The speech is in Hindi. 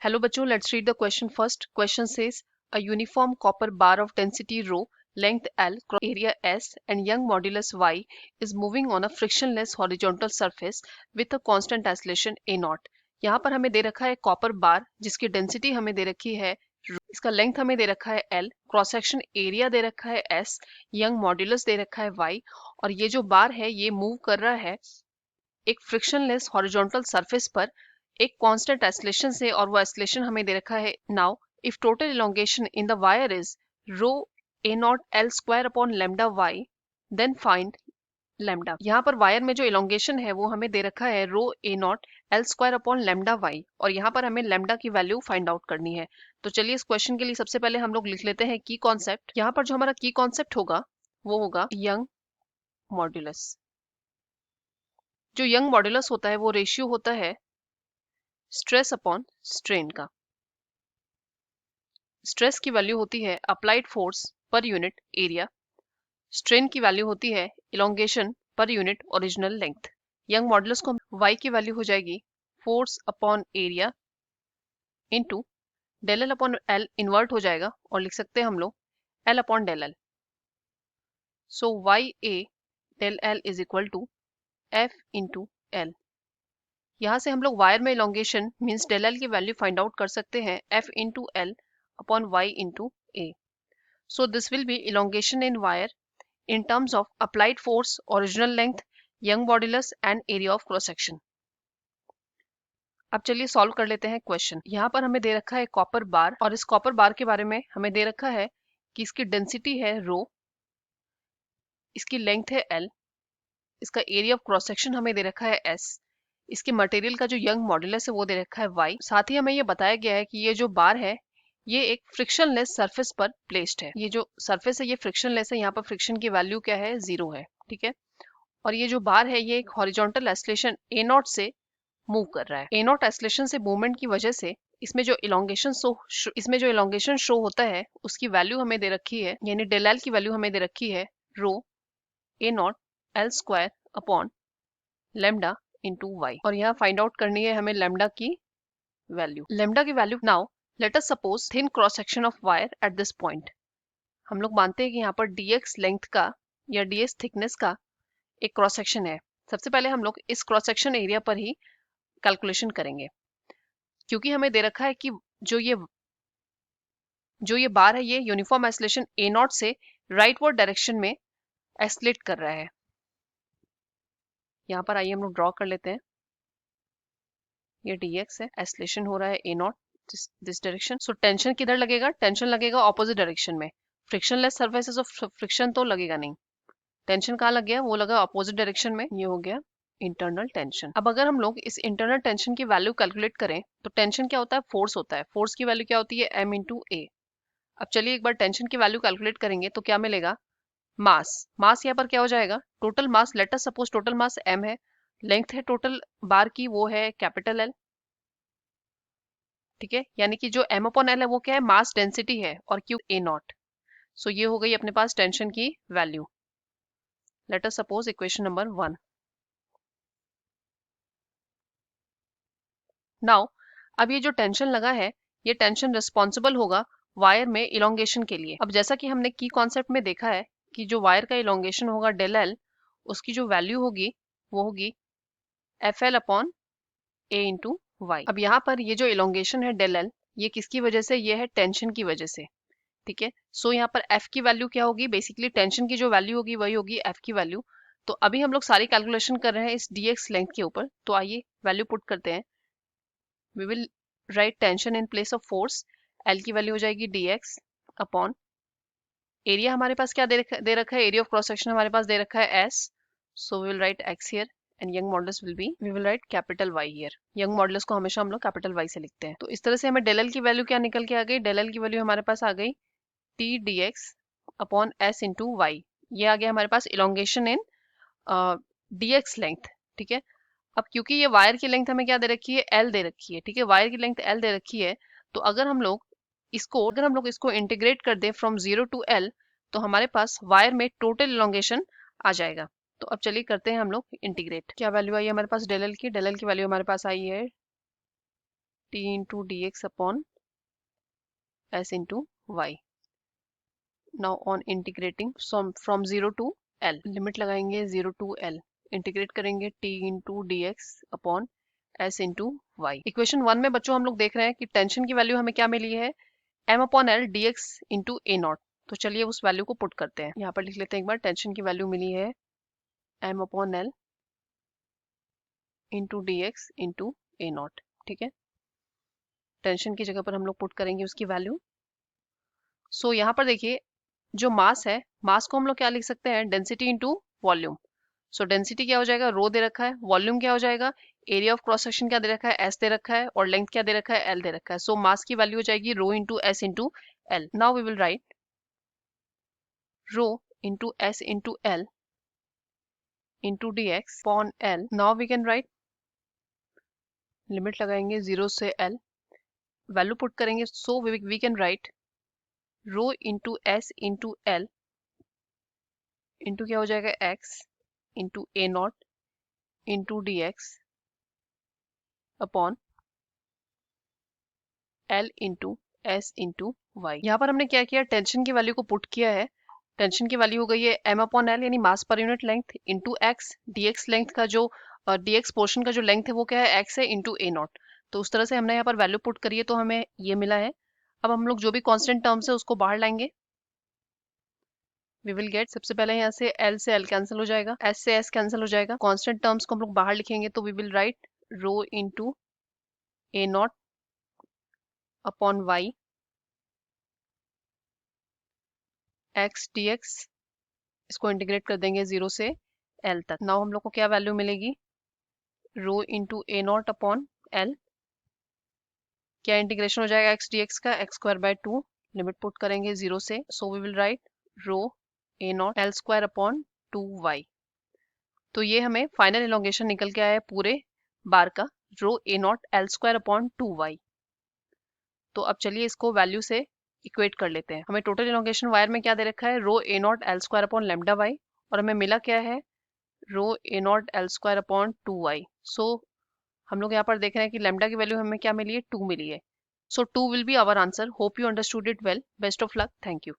Hello बच्चों, let's read the question first. Question says a uniform copper bar of density rho, length L, cross area S and Young modulus Y is moving on a frictionless horizontal surface with a constant acceleration A naught. यहाँ पर हमें दे रखा है कॉपर बार जिसकी डेंसिटी हमें दे रखी है rho, इसका लेंथ हमें दे रखा है L, क्रॉस सेक्शन एरिया दे रखा है S, यंग मॉड्यूलस दे रखा है Y और ये जो बार है ये मूव कर रहा है एक फ्रिक्शनलेस हॉरिजॉन्टल सरफेस पर एक कांस्टेंट एक्सेलरेशन से और वो एक्सेलरेशन हमें दे रखा है now if total elongation in the wire is rho A naught L square upon lambda Y then find lambda. यहाँ पर वायर में जो इलोंगेशन है वो हमें दे रखा है rho A naught L square upon lambda Y और यहाँ पर हमें लेमडा की वैल्यू फाइंड आउट करनी है। तो चलिए इस क्वेश्चन के लिए सबसे पहले हम लोग लिख लेते हैं की कॉन्सेप्ट। यहाँ पर जो हमारा की कॉन्सेप्ट होगा वो होगा यंग मॉड्यूलस। जो यंग मॉड्यूलस होता है वो रेशियो होता है स्ट्रेस अपॉन स्ट्रेन का। स्ट्रेस की वैल्यू होती है अप्लाइड फोर्स पर यूनिट एरिया, स्ट्रेन की वैल्यू होती है इलोंगेशन पर unit original length. Young modulus को y की वैल्यू हो जाएगी force upon area into del L upon L invert हो जाएगा और लिख सकते हैं हम लोग L upon del L. So Y A del L is equal to F into L. यहाँ से हम लोग वायर में इलोंगेशन मीन्स डेल एल की वैल्यू फाइंड आउट कर सकते हैं F into L upon Y into A. So this will be elongation in wire in terms of applied force, original length, Young modulus and area of cross section. अब चलिए सॉल्व कर लेते हैं क्वेश्चन। यहाँ पर हमें दे रखा है कॉपर बार और इस कॉपर बार के बारे में हमें दे रखा है कि इसकी डेंसिटी है रो, इसकी लेंथ है एल, इसका एरिया ऑफ क्रॉस सेक्शन हमें दे रखा है एस, इसके मटेरियल का जो यंग मॉड्यूलस है वो दे रखा है वाई। साथ ही हमें ये बताया गया है कि ये जो बार है ये एक फ्रिक्शनलेस सरफेस पर प्लेस्ड है। ये जो सरफेस है ये फ्रिक्शनलेस है, यहाँ पर फ्रिक्शन की वैल्यू क्या है 0 है, ठीक है। और ये जो बार है ये एक हॉरिजॉन्टल एक्सेलरेशन ए नॉट से मूव कर रहा है। ए नॉट एक्सेलरेशन से मूवमेंट की वजह से इसमें जो इलोंगेशन शो होता है उसकी वैल्यू हमें दे रखी है, यानी डेल एल की वैल्यू हमें दे रखी है rho A naught L square upon lambda into y और यहाँ फाइंड आउट करनी है हमें लेमडा की value. Now let us suppose thin cross section of wire at this point. हम लोग मानते हैं कि यहाँ पर dx लेंथ का या ds थिकनेस का एक क्रॉस सेक्शन है। सबसे पहले हम लोग इस क्रॉस सेक्शन एरिया पर ही कैलकुलेशन करेंगे क्योंकि हमें दे रखा है कि जो ये बार है ये यूनिफॉर्म एक्सेलरेशन ए नॉट से राइटवर्ड डायरेक्शन में एक्सलेट कर रहा है। यहाँ पर आइए हम लोग ड्रॉ कर लेते हैं। ये dx है, एक्सेलरेशन हो रहा है A naught this direction. So tension किधर लगेगा? टेंशन लगेगा ऑपोजिट डायरेक्शन में। फ्रिक्शनलेस सर्फेसेस ऑफ फ्रिक्शन तो लगेगा नहीं, टेंशन कहाँ लग गया? वो लगा ऑपोजिट डायरेक्शन में। ये हो गया इंटरनल टेंशन। अब अगर हम लोग इस इंटरनल टेंशन की वैल्यू कैलकुलेट करें तो टेंशन क्या होता है? फोर्स होता है। फोर्स की वैल्यू क्या होती है? m इंटू ए। अब चलिए एक बार टेंशन की वैल्यू कैलकुलेट करेंगे तो क्या मिलेगा? मास यहाँ पर क्या हो जाएगा? Total mass, late us suppose total mass m है, लेंथ है टोटल बार की वो है कैपिटल L, ठीक है। यानी कि जो m अपॉन एल है वो क्या है? मास डेंसिटी है और क्यू ए नॉट। सो ये हो गई अपने पास टेंशन की value. Late us suppose equation number 1। Now अब ये जो टेंशन लगा है ये टेंशन रिस्पॉन्सिबल होगा वायर में इलोंगेशन के लिए। अब जैसा कि हमने की कॉन्सेप्ट में देखा है कि जो वायर का इलोंगेशन होगा डेल एल, उसकी जो वैल्यू होगी वो होगी एफ एल अपॉन ए इंटू वाई। अब यहाँ पर ये जो इलोंगेशन है डेल एल ये किसकी वजह से? ये है टेंशन की वजह से, ठीक है। सो यहाँ पर एफ की वैल्यू क्या होगी? बेसिकली टेंशन की जो वैल्यू होगी वही होगी एफ की वैल्यू। तो अभी हम लोग सारी कैलकुलेशन कर रहे हैं इस dx लेंथ के ऊपर, तो आइए वैल्यू पुट करते हैं। we will write tension in place of force। L की वैल्यू हो जाएगी dx अपॉन एरिया हमारे पास क्या दे रखा है? एरिया ऑफ क्रॉस सेक्शन हमारे पास दे रखा है s, so we will write x here and young modulus will be, we will write capital Y here। young modulus को हमेशा हम लोग कैपिटल Y से लिखते हैं। तो इस तरह से हमें डेल एल की वैल्यू क्या निकल के आ गई? डेल एल की वैल्यू हमारे पास आ गई t dx upon s into Y. ये आ गया हमारे पास इलोंगेशन इन dx लेंथ, ठीक है। अब क्योंकि ये वायर की लेंथ हमें क्या दे रखी है? L दे रखी है, ठीक है। वायर की लेंथ L दे रखी है, तो अगर हम लोग इसको इंटीग्रेट कर दें फ्रॉम 0 टू L तो हमारे पास वायर में टोटल इलोंगेशन आ जाएगा। तो अब चलिए करते हैं हम लोग इंटीग्रेट। क्या वैल्यू आई है हमारे पास डेल एल की? डेल एल की वैल्यू हमारे पास आई है t into dx upon s into y. Now on integrating from 0 to L, limit लगाएंगे 0 to L, इंटीग्रेट करेंगे t into dx upon s into y. Equation 1 में बच्चों हम लोग देख रहे हैं कि टेंशन की वैल्यू हमें क्या मिली है, m upon L D x into A not. तो चलिए उस वैल्यू को पुट करते हैं. यहाँ पर लिख लेते हैं एक बार, टेंशन की वैल्यू मिली है m upon L into D x into A not. ठीक है, टेंशन की जगह पर हम लोग पुट करेंगे उसकी वैल्यू. सो यहाँ पर देखिए जो मास है, मास को हम लोग क्या लिख सकते हैं, डेंसिटी इंटू वॉल्यूम. सो डेंसिटी क्या हो जाएगा, रो दे रखा है. वॉल्यूम क्या हो जाएगा, एरिया ऑफ क्रॉस सेक्शन क्या दे रखा है, एस दे रखा है. और लेंथ क्या दे रखा है, एल दे रखा है. सो मास की वैल्यू हो जाएगी rho into S into L. Now we will write rho into S into L into D X upon L. Now we can write, limit लगाएंगे 0 से एल, वैल्यू पुट करेंगे. So we can write rho into S into L into क्या हो जाएगा, X into A naught into D X upon L into S into Y. यहाँ पर हमने क्या किया, टेंशन की वैल्यू को पुट किया है. टेंशन की वैल्यू हो गई है एम अपॉन एल यानी mass per unit length into X. DX length का जो डीएक्स पोर्शन का जो लेंथ है वो क्या है, एक्स है इंटू ए नॉट. तो उस तरह से हमने यहाँ पर वैल्यू पुट करी है तो हमें ये मिला है. अब हम लोग जो भी कांस्टेंट टर्म्स है उसको बाहर लाएंगे. वी विल गेट, सबसे पहले यहाँ से एल कैंसिल हो जाएगा, एस से एस कैंसिल हो जाएगा. कांस्टेंट टर्म्स को हम लोग बाहर लिखेंगे तो we will write rho into A naught upon Y x D x. इसको इंटीग्रेट कर देंगे 0 से एल तक. नाउ हम लोग को क्या वैल्यू मिलेगी, rho into A naught upon L. क्या इंटीग्रेशन हो जाएगा एक्स डी एक्स का, X square by 2. Limit put करेंगे 0 से. So we will write rho A naught L square upon 2y. तो ये हमें फाइनल इलोंगेशन निकल के आया है पूरे बार का, rho A naught L square upon 2y. तो अब चलिए इसको वैल्यू से इक्वेट कर लेते हैं. हमें टोटल इलोंगेशन वायर में क्या दे रखा है, rho A naught L square upon lambda Y. और हमें मिला क्या है, rho A naught L square upon 2y. So हम लोग यहाँ पर देख रहे हैं कि लेमडा की वैल्यू हमें क्या मिली है, 2 मिली है. So 2 will be our answer. Hope you understood it well. Best of luck. Thank you.